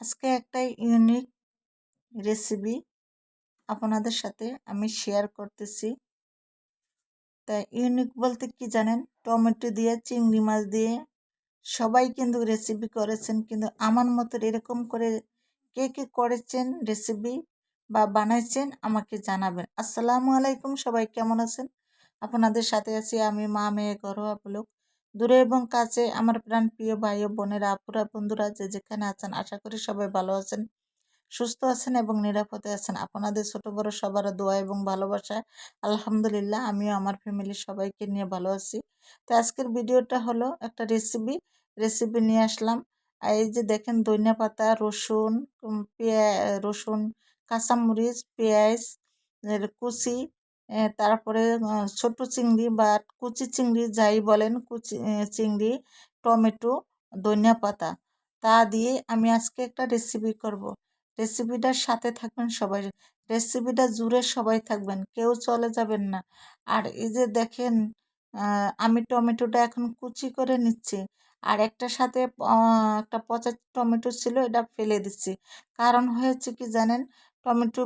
আজকে একটা unique recipe আপনাদের সাথে আমি শেয়ার করতেছি। তাই ইউনিক বলতে কি জানেন, টমেটো দিয়ে চিংড়ি মাছ দিয়ে সবাই কিন্তু রেসিপি করেছেন, কিন্তু আমার মতো এরকম করে কে কে করেছেন রেসিপি বা বানাইছেন আমাকে জানাবেন। আসসালামু আলাইকুম, সবাই কেমন আছেন? আপনাদের সাথে আছি আমি, মা মেয়ে ঘরোয়া ব্লগ। দূরে এবং কাছে আমার প্রাণ প্রিয় ভাই ও বোনেরা, আপুরা, বন্ধুরা যে যেখানে আছেন, আশা করি সবাই ভালো আছেন, সুস্থ আছেন এবং নিরাপদে আছেন। আপনাদের ছোট বড় সবার দোয়া এবং ভালোবাসায় আলহামদুলিল্লাহ আমিও আমার ফ্যামিলির সবাইকে নিয়ে ভালো আছি। তো আজকের ভিডিওটা হলো একটা রেসিপি নিয়ে আসলাম। আর এই যে দেখেন, ধনিয়া পাতা, রসুন, রসুন, কাঁচামরিচ, পেঁয়াজ এর কুচি, তারপরে ছোট চিংড়ি বা কুচি চিংড়ি যাই বলেন, কুচি চিংড়ি, টমেটো, ধনিয়া পাতা, তা দিয়ে আমি আজকে একটা রেসিপি করব। রেসিপিটার সাথে থাকবেন সবাই, রেসিপিটা জুড়ে সবাই থাকবেন, কেউ চলে যাবেন না। আর এই যে দেখেন, আমি টমেটোটা এখন কুচি করে নিচ্ছি। আর একটার সাথে একটা পচা টমেটো ছিল, এটা ফেলে দিচ্ছি। কারণ হয়েছে কি জানেন, টমেটো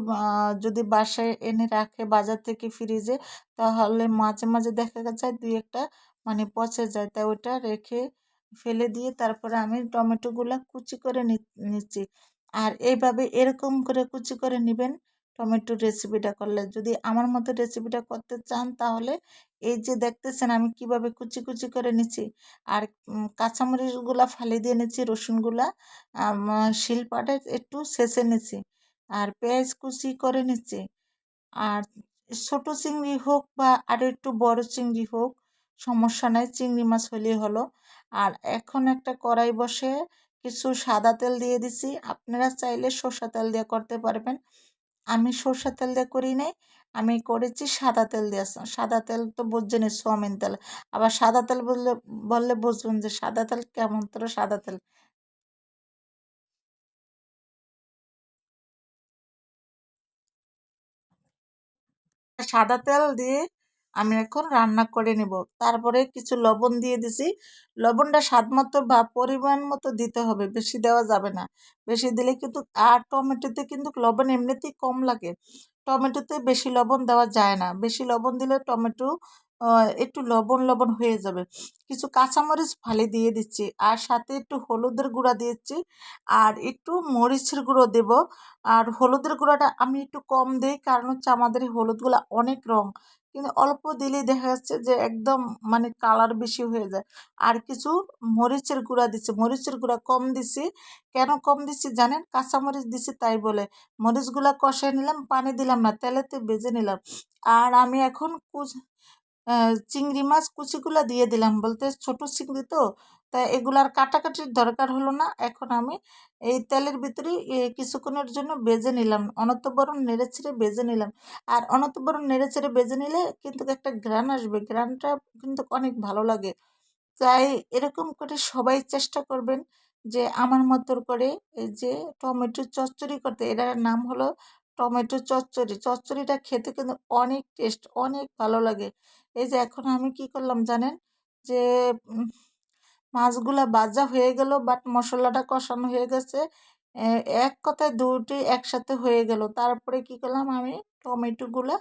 যদি বাসায় এনে রাখে বাজার থেকে ফ্রিজে, তাহলে মাঝে মাঝে দেখা যায় দুই একটা পচে যায়। তাই ওটা রেখে ফেলে দিয়ে তারপরে আমি টমেটোগুলা কুচি করে নিচ্ছি। আর এইভাবে এরকম করে কুচি করে নেবেন টমেটোর রেসিপিটা করলে। যদি আমার মতো রেসিপিটা করতে চান তাহলে এই যে দেখতেছেন আমি কিভাবে কুচি কুচি করে নিচ্ছি। আর কাঁচামরিচগুলা ফালি দিয়ে নিচ্ছি, রসুনগুলা শিলপাটে একটু ছেঁচে নিচ্ছি, আর পেঁয়াজ কুচি করে নিচ্ছি। আর ছোট চিংড়ি হোক বা আরও একটু বড় চিংড়ি হোক, সমস্যা নাই, চিংড়ি মাছ হলেই হলো। আর এখন একটা কড়াই বসে কিছু সাদা তেল দিয়ে দিছি। আপনারা চাইলে সরষা তেল দিয়ে করতে পারবেন, আমি সরষা তেল দিয়ে করি নাই, আমি করেছি সাদা তেল দিয়ে। সাদা তেল তো বুঝছেনই, সোয়াবিন তেল। আবার সাদা তেল বললে বললে বুঝবেন যে সাদা তেল কেমন, তো সাদা তেল। সাদা তেল দিয়ে আমি এখন রান্না করে নিব। তারপরে কিছু লবণ দিয়ে দিছি। লবণটা স্বাদ মতো বা পরিমাণ মতো দিতে হবে, বেশি দেওয়া যাবে না। বেশি দিলে কিন্তু, আর টমেটোতে কিন্তু লবণ এমনিতেই কম লাগে, টমেটোতে বেশি লবণ দেওয়া যায় না। বেশি লবণ দিলে টমেটো একটু লবণ লবণ হয়ে যাবে। কিছু কাঁচামরিচ ফালি দিয়ে দিচ্ছি, আর সাথে একটু হলুদের গুঁড়া দিচ্ছি, আর একটু মরিচের গুঁড়ো দেব। আর হলুদের গুঁড়াটা আমি একটু কম দিই, কারণ হচ্ছে আমাদের এই হলুদগুলো অনেক রং, কিন্তু অল্প দিলেই দেখা যাচ্ছে যে একদম কালার বেশি হয়ে যায়। আর কিছু মরিচের গুঁড়া দিচ্ছি, মরিচের গুঁড়া কম দিছি। কেন কম দিচ্ছি জানেন? কাঁচামরিচ দিছি তাই বলে। মরিচগুলা কষাই নিলাম, পানি দিলাম না, তেলেতে ভেজে নিলাম। আর আমি এখন চিংড়ি মাছ কুচিগুলা দিয়ে দিলাম, বলতে ছোট চিংড়ি তো, তাই এগুলার কাটাকাটির দরকার হলো না। এখন আমি এই তেলের ভিতরে কিছুক্ষণের জন্য ভেজে নিলাম, অনতবরণ নেড়েচেড়ে ভেজে নিলাম। আর অনতবরণ নেড়েচেড়ে ভেজে নিলে কিন্তু একটা ঘ্রাণ আসবে, ঘ্রাণটা কিন্তু অনেক ভালো লাগে। তাই এরকম করে সবাই চেষ্টা করবেন যে আমার মতো করে এই যে টমেটো চচ্চড়ি করতে। এটার নাম হলো টমেটো চচ্চড়ি। চচ্চড়িটা খেতে কিন্তু অনেক টেস্ট, অনেক ভালো লাগে। এই যে এখন আমি কি করলাম জানেন, যে মাছগুলা ভাজা হয়ে গেল, বাট মশলাটা কষানো হয়ে গেছে। এক কথায় দুটি একসাথে হয়ে গেল। তারপরে কি করলাম, আমি টমেটোগুলা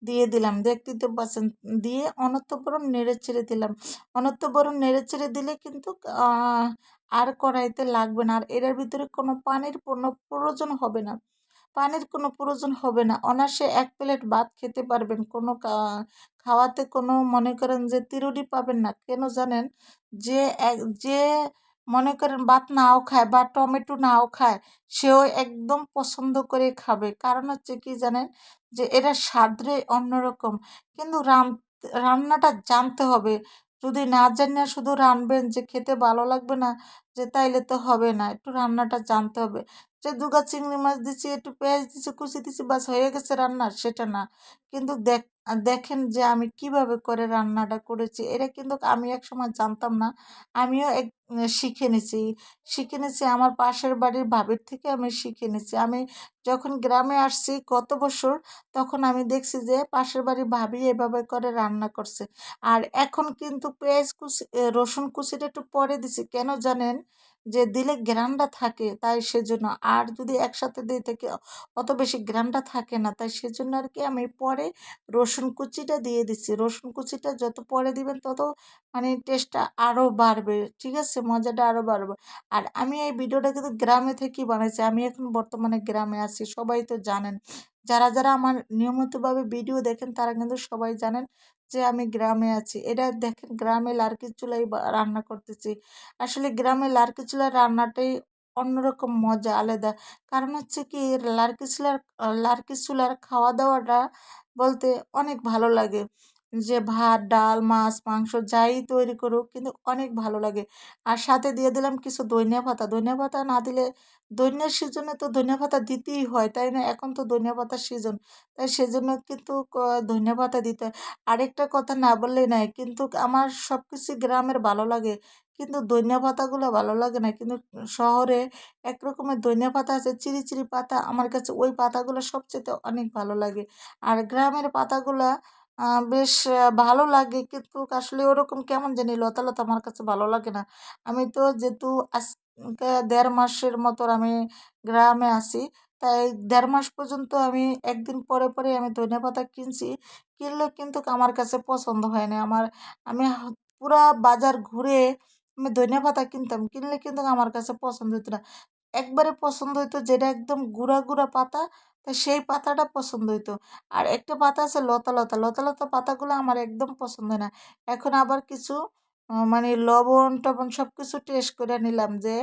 দিয়ে দিলাম, দেখতেই তো পাচ্ছেন। দিয়ে অনর্থবরণ নেড়ে ছেড়ে দিলাম। অনর্থবরণ নেড়ে ছেড়ে দিলে কিন্তু আর কড়াইতে লাগবে না, আর এটার ভিতরে কোনো পানির কোনো প্রয়োজন হবে না। পানির কোনো প্রয়োজন হবে না, অনায়াসে এক প্লেট ভাত খেতে পারবেন। কোনো খাওয়াতে কোনো মনে করেন যে তিরুটি পাবেন না। কেন জানেন? যে যে মনে করেন ভাত নাও খায় বা টমেটো নাও খায়, সেও একদম পছন্দ করে খাবে। কারণ হচ্ছে কি জানেন, যে এরা স্বাদে অন্যরকম। কিন্তু রান্নাটা জানতে হবে। যদি না জানিয়ে শুধু রানবেন যে খেতে ভালো লাগবে না, যে তাইলে তো হবে না। একটু রান্নাটা জানতে হবে। যে দুগা চিংড়ি মাছ দিচ্ছি, একটু পেঁয়াজ দিচ্ছি, কুচি দিচ্ছি, বাস হয়ে গেছে রান্না, সেটা না। কিন্তু দেখেন যে আমি কিভাবে করে রান্নাটা করেছি। এটা কিন্তু আমি এক সময় জানতাম না, আমিও শিখে নিছি আমার পাশের বাড়ির ভাবির থেকে আমি শিখে নিছি। আমি যখন গ্রামে আসছি গত বছর, তখন আমি দেখছি যে পাশের বাড়ির ভাবি এভাবে করে রান্না করছে। আর এখন কিন্তু পেঁয়াজ কুচি, রসুন কুচিটা একটু পরে দিছি। কেন জানেন? যে দিলে গ্রানটা থাকে, তাই সেজন্য। আর যদি একসাথে দিই থেকে অত বেশি গ্রানটা থাকে না, তাই সেজন্য আর কি আমি পরে রসুন কুচিটা দিয়ে দিচ্ছি। রসুন কুচিটা যত পরে দিবেন তত মানে টেস্টটা আরও বাড়বে, ঠিক আছে, মজাটা আরও বাড়বে। আর আমি এই ভিডিওটা কিন্তু গ্রামে থেকেই বানাইছি, আমি এখন বর্তমানে গ্রামে আছি, সবাই তো জানেন। যারা যারা আমার নিয়মিতভাবে ভিডিও দেখেন তারা কিন্তু সবাই জানেন যে আমি গ্রামে আছি। এটা দেখেন গ্রামে লার্কির চুলাই রান্না করতেছি। আসলে গ্রামে লার্কি চুলার রান্নাটাই অন্যরকম মজা, আলাদা। কারণ হচ্ছে কি, লার্কি চুলার খাওয়া দাওয়াটা বলতে অনেক ভালো লাগে। যে ভাত ডাল মাছ মাংস যাই তৈরি করুক কিন্তু অনেক ভালো লাগে। আর সাথে দিয়ে দিলাম কিছু ধনিয়া পাতা। ধনিয়া পাতা না দিলে, ধনিয়ার সিজনে তো ধনিয়া পাতা দিতেই হয়, তাই না? এখন তো ধনিয়া পাতার সিজন, তাই সেজন্য কিন্তু ধনিয়া পাতা দিতে হয়। আরেকটা কথা না বললেই নাই, কিন্তু আমার সব কিছু গ্রামের ভালো লাগে, কিন্তু ধনিয়া পাতাগুলো ভালো লাগে না। কিন্তু শহরে এক রকমের ধনিয়া পাতা আছে, চিরি চিরি পাতা, আমার কাছে ওই পাতাগুলো সবচেয়ে অনেক ভালো লাগে। আর গ্রামের পাতাগুলা বেশ ভালো লাগে, কিন্তু আসলে ওরকম কেমন জানি লতা লতা, আমার কাছে ভালো লাগে না। আমি তো যেহেতু আজকে ১.৫ মাসের মতো আমি গ্রামে আছি, তাই ১.৫ মাস পর্যন্ত আমি একদিন পরে পরে আমি ধনিয়া পাতা কিনছি। কিনলে কিন্তু আমার কাছে পছন্দ হয় না। আমি পুরা বাজার ঘুরে আমি ধনিয়া পাতা কিনতাম, কিনলে কিন্তু আমার কাছে পছন্দ হতো না। একবারে পছন্দ হইতো যেটা একদম গুঁড়া গুঁড়া পাতা, তা সেই পাতাটা পছন্দ হইতো। আর একটা পাতা আছে লতা লতা, লতা লতা পাতাগুলো আমার একদম পছন্দ হয় না। এখন আবার কিছু মানে লবণ টবণ সব কিছু টেস্ট করে নিলাম যে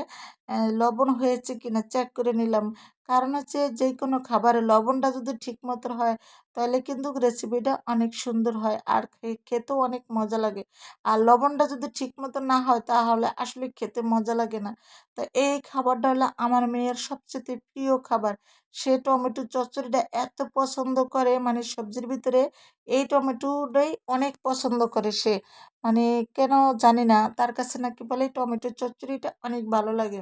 লবণ হয়েছে কিনা চেক করে নিলাম। কারণ হচ্ছে যে কোনো খাবারে লবণটা যদি ঠিক মতো হয় তাহলে কিন্তু রেসিপিটা অনেক সুন্দর হয় আর খেতেও অনেক মজা লাগে। আর লবণটা যদি ঠিক মতো না হয় তাহলে আসলে খেতে মজা লাগে না। তো এই খাবারটা হলো আমার মেয়ের সবচেয়ে প্রিয় খাবার। সে টমেটো চচ্চড়িটা এত পছন্দ করে, মানে সবজির ভিতরে এই টমেটোটাই অনেক পছন্দ করে সে। মানে কেন জানি না, তার কাছে নাকি বলে টমেটো চচ্চড়িটা অনেক ভালো লাগে।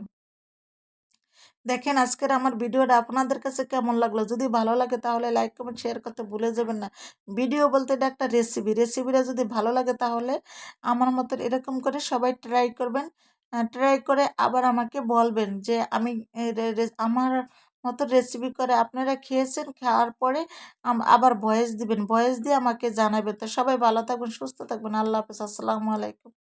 দেখেন আজকের আমার ভিডিওটা আপনাদের কাছে কেমন লাগলো? যদি ভালো লাগে তাহলে লাইক কমেন্ট শেয়ার করতে ভুলে যাবেন না। ভিডিও বলতে এটা একটা রেসিপি, রেসিপিটা যদি ভালো লাগে তাহলে আমার মতো এরকম করে সবাই ট্রাই করবেন। ট্রাই করে আবার আমাকে বলবেন যে আমি আমার মতো রেসিপি করে আপনারা খেয়েছেন, খাওয়ার পরে আবার ভয়েস দিবেন, ভয়েস দিয়ে আমাকে জানাবেন। তো সবাই ভালো থাকবেন, সুস্থ থাকবেন। আল্লাহ হাফেজ, আসসালামু আলাইকুম।